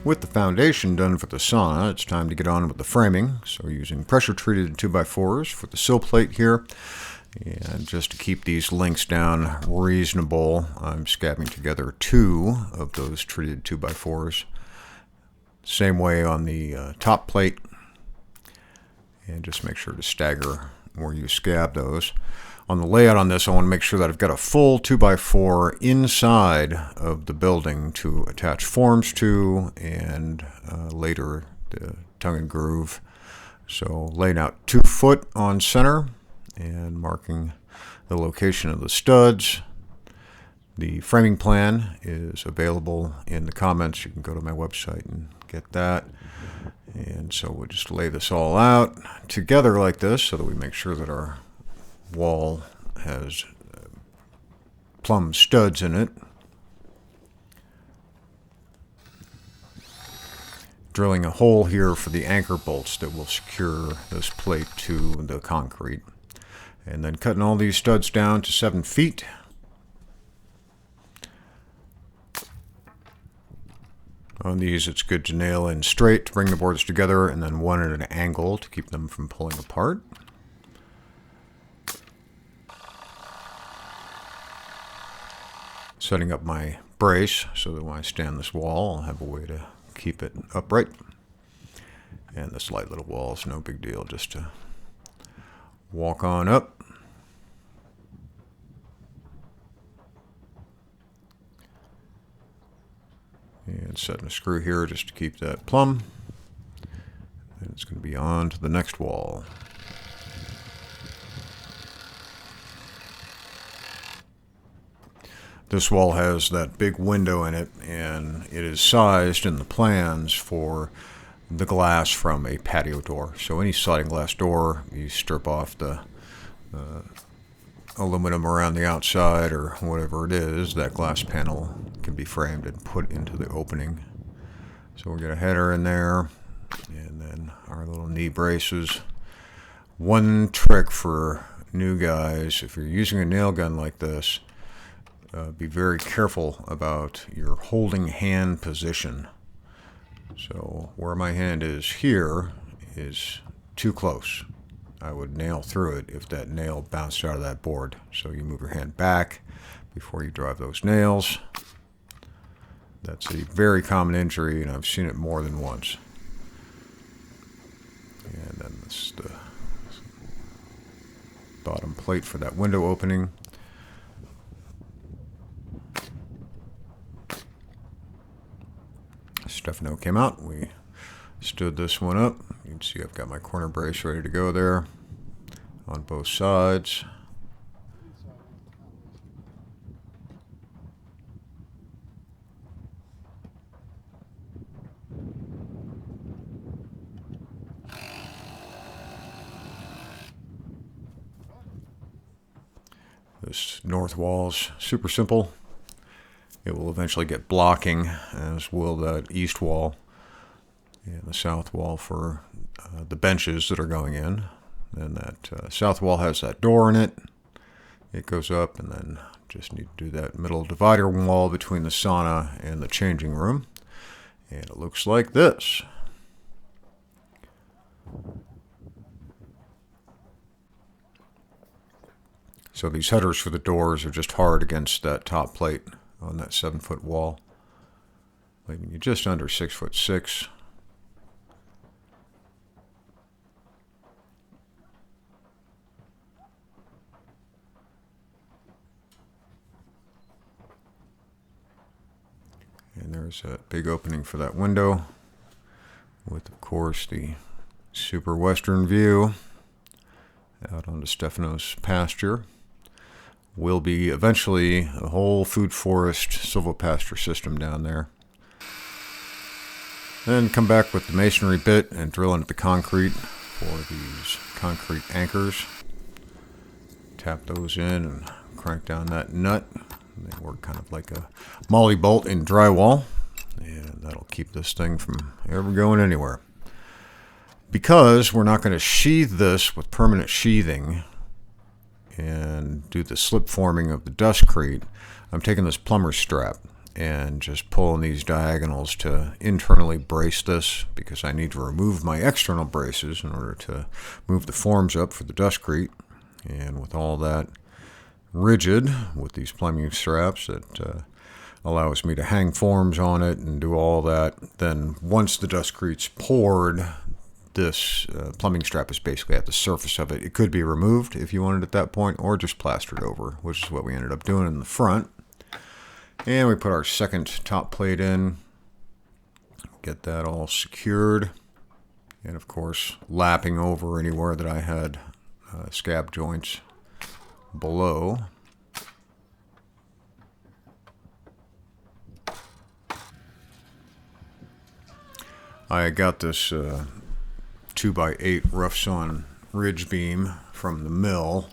With the foundation done for the sauna, it's time to get on with the framing. So we're using pressure-treated 2x4s for the sill plate here. And just to keep these links down reasonable, I'm scabbing together 2 of those treated 2x4s. Same way on the top plate. And just make sure to stagger where you scab those. On the layout on this, I want to make sure that I've got a full 2x4 inside of the building to attach forms to, and later the tongue and groove. So laying out 2 foot on center and marking the location of the studs. The framing plan is available in the comments. You can go to my website and get that. And so we'll just lay this all out together like this so that we make sure that our wall has plumb studs in it. Drilling a hole here for the anchor bolts that will secure this plate to the concrete. And then cutting all these studs down to 7 feet. On these, it's good to nail in straight to bring the boards together, and then one at an angle to keep them from pulling apart. Setting up my brace so that when I stand this wall, I'll have a way to keep it upright. And this light little wall is no big deal, just to walk on up. And setting a screw here just to keep that plumb. And it's going to be on to the next wall. This wall has that big window in it, and it is sized in the plans for the glass from a patio door. So any sliding glass door, you strip off the aluminum around the outside or whatever it is, that glass panel can be framed and put into the opening. So we'll get a header in there, and then our little knee braces. One trick for new guys, if you're using a nail gun like this, be very careful about your holding hand position. So where my hand is here is too close. I would nail through it if that nail bounced out of that board. So you move your hand back before you drive those nails. That's a very common injury, and I've seen it more than once. And then this is the bottom plate for that window opening. Stefano came out. We stood this one up. You can see I've got my corner brace ready to go there on both sides. This north wall's super simple. It will eventually get blocking, as will that east wall and the south wall for the benches that are going in. And that south wall has that door in it. It goes up, and then just need to do that middle divider wall between the sauna and the changing room. And it looks like this. So these headers for the doors are just hard against that top plate on that 7-foot wall, leaving you just under 6'6". And there's a big opening for that window with, of course, the super western view out onto Stefano's pasture. Will be eventually a whole food forest silvopasture system down there. Then come back with the masonry bit and drill into the concrete for these concrete anchors. Tap those in and crank down that nut. They work kind of like a molly bolt in drywall, and that'll keep this thing from ever going anywhere. Because we're not going to sheathe this with permanent sheathing and do the slip forming of the Dustcrete, I'm taking this plumber's strap and just pulling these diagonals to internally brace this, because I need to remove my external braces in order to move the forms up for the Dustcrete. And with all that rigid with these plumbing straps that allows me to hang forms on it and do all that, then once the Dustcrete's poured, this plumbing strap is basically at the surface of it. It could be removed if you wanted at that point, or just plastered over, which is what we ended up doing in the front. And we put our second top plate in, get that all secured, and of course lapping over anywhere that I had scab joints below. I got this 2x8 rough sawn ridge beam from the mill.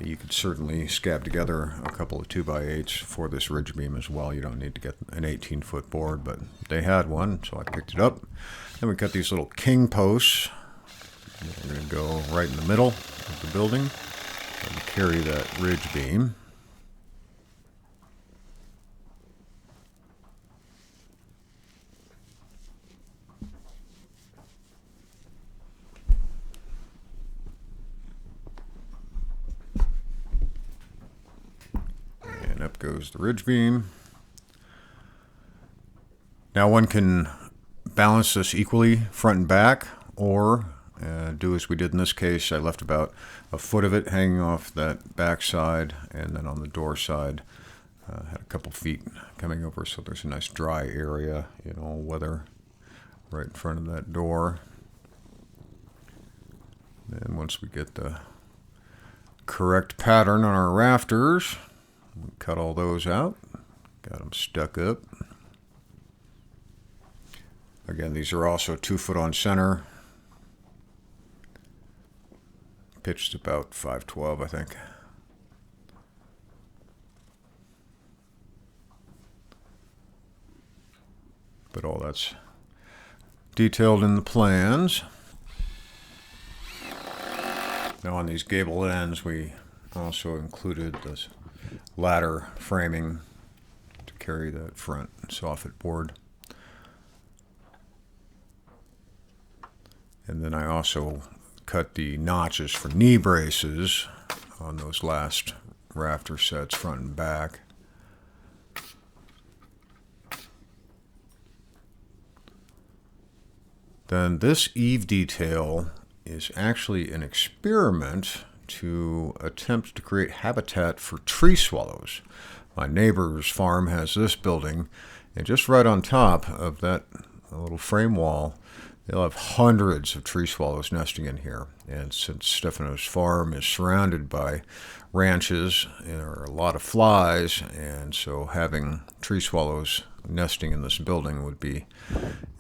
You could certainly scab together a couple of 2x8s for this ridge beam as well. You don't need to get an 18-foot board, but they had one, so I picked it up. Then we cut these little king posts. We're going to go right in the middle of the building and carry that ridge beam. And up goes the ridge beam. Now one can balance this equally front and back, or do as we did in this case. I left about a foot of it hanging off that back side, and then on the door side had a couple feet coming over, so there's a nice dry area in all weather right in front of that door. Then once we get the correct pattern on our rafters, we cut all those out, got them stuck up. Again, these are also 2 foot on center. Pitched about 512, I think. But all that's detailed in the plans. Now on these gable ends, we also included this ladder framing to carry that front soffit board. And then I also cut the notches for knee braces on those last rafter sets, front and back. Then this eave detail is actually an experiment to attempt to create habitat for tree swallows. My neighbor's farm has this building, and just right on top of that little frame wall, they'll have hundreds of tree swallows nesting in here. And since Stefano's farm is surrounded by ranches, there are a lot of flies, and so having tree swallows nesting in this building would be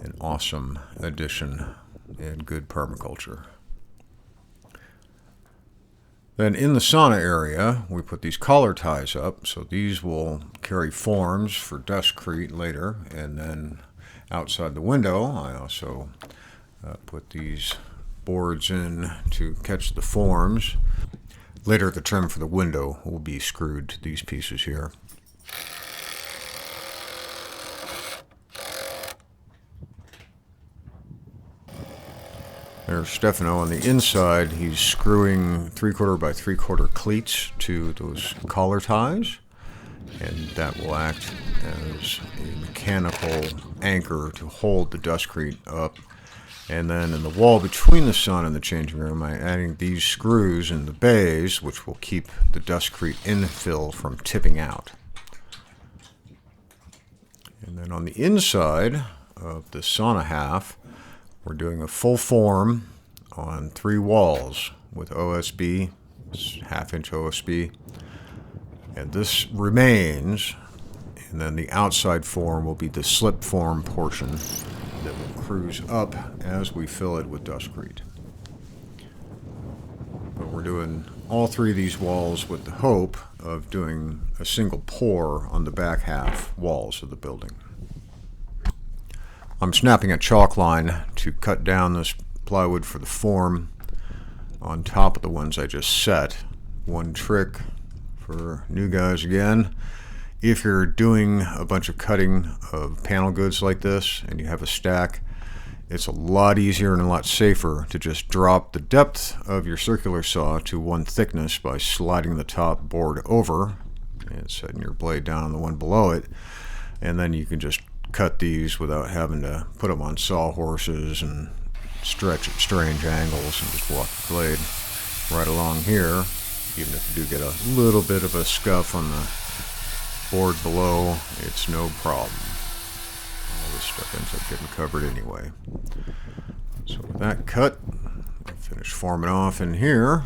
an awesome addition and good permaculture. Then in the sauna area, we put these collar ties up, so these will carry forms for Dustcrete later. And then outside the window, I also put these boards in to catch the forms. Later, the trim for the window will be screwed to these pieces here. There's Stefano on the inside. He's screwing 3/4 by 3/4 cleats to those collar ties, and that will act as a mechanical anchor to hold the Dustcrete up. And then in the wall between the sauna and the changing room, I'm adding these screws in the bays, which will keep the Dustcrete infill from tipping out. And then on the inside of the sauna half, we're doing a full form on 3 walls with OSB, 1/2-inch OSB. And this remains, and then the outside form will be the slip form portion that will cruise up as we fill it with Dustcrete. But we're doing all 3 of these walls with the hope of doing a single pour on the back half walls of the building. I'm snapping a chalk line to cut down this plywood for the form on top of the ones I just set. One trick for new guys again, If you're doing a bunch of cutting of panel goods like this and you have a stack, it's a lot easier and a lot safer to just drop the depth of your circular saw to one thickness by sliding the top board over and setting your blade down on the one below it, and then you can just cut these without having to put them on sawhorses and stretch at strange angles, and just walk the blade right along here. Even if you do get a little bit of a scuff on the board below, it's no problem. All this stuff ends up getting covered anyway. So with that cut, I'll finish forming off in here.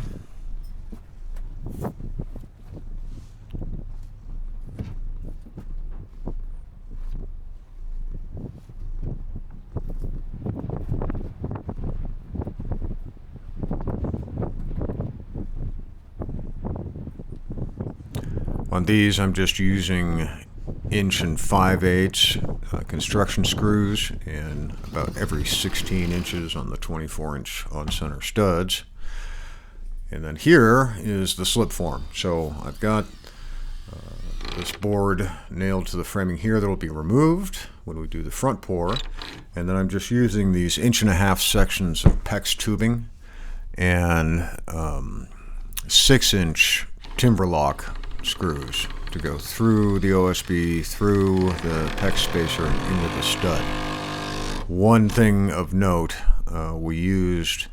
On these, I'm just using 1 5/8" construction screws, and about every 16 inches on the 24-inch on-center studs. And then here is the slip form. So I've got this board nailed to the framing here that will be removed when we do the front pour. And then I'm just using these 1.5" sections of PEX tubing and 6-inch timber lock screws to go through the OSB, through the PEX spacer, and into the stud. One thing of note, we used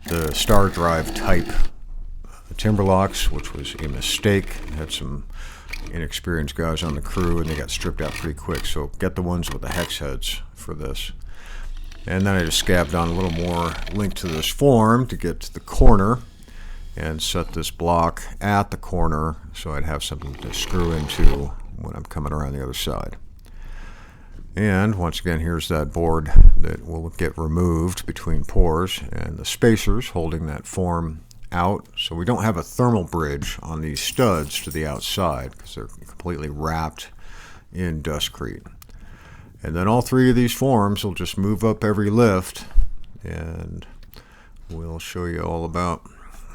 the Star Drive type timber locks, which was a mistake. Had some inexperienced guys on the crew and they got stripped out pretty quick, so get the ones with the hex heads for this. And then I just scabbed on a little more link to this form to get to the corner and set this block at the corner so I'd have something to screw into when I'm coming around the other side. And once again, here's that board that will get removed between pours, and the spacers holding that form out, so we don't have a thermal bridge on these studs to the outside because they're completely wrapped in Dustcrete. And then all three of these forms will just move up every lift, and we'll show you all about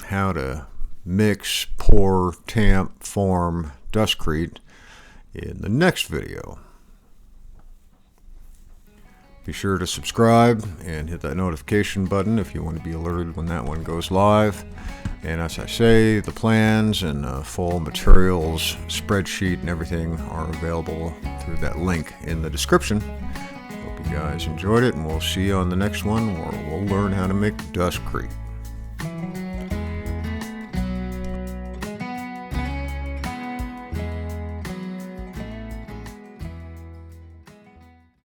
how to mix, pour, tamp, form Dustcrete in the next video. Be sure to subscribe and hit that notification button if you want to be alerted when that one goes live. And as I say, the plans and full materials spreadsheet and everything are available through that link in the description. Hope you guys enjoyed it, and we'll see you on the next one where we'll learn how to make Dustcrete.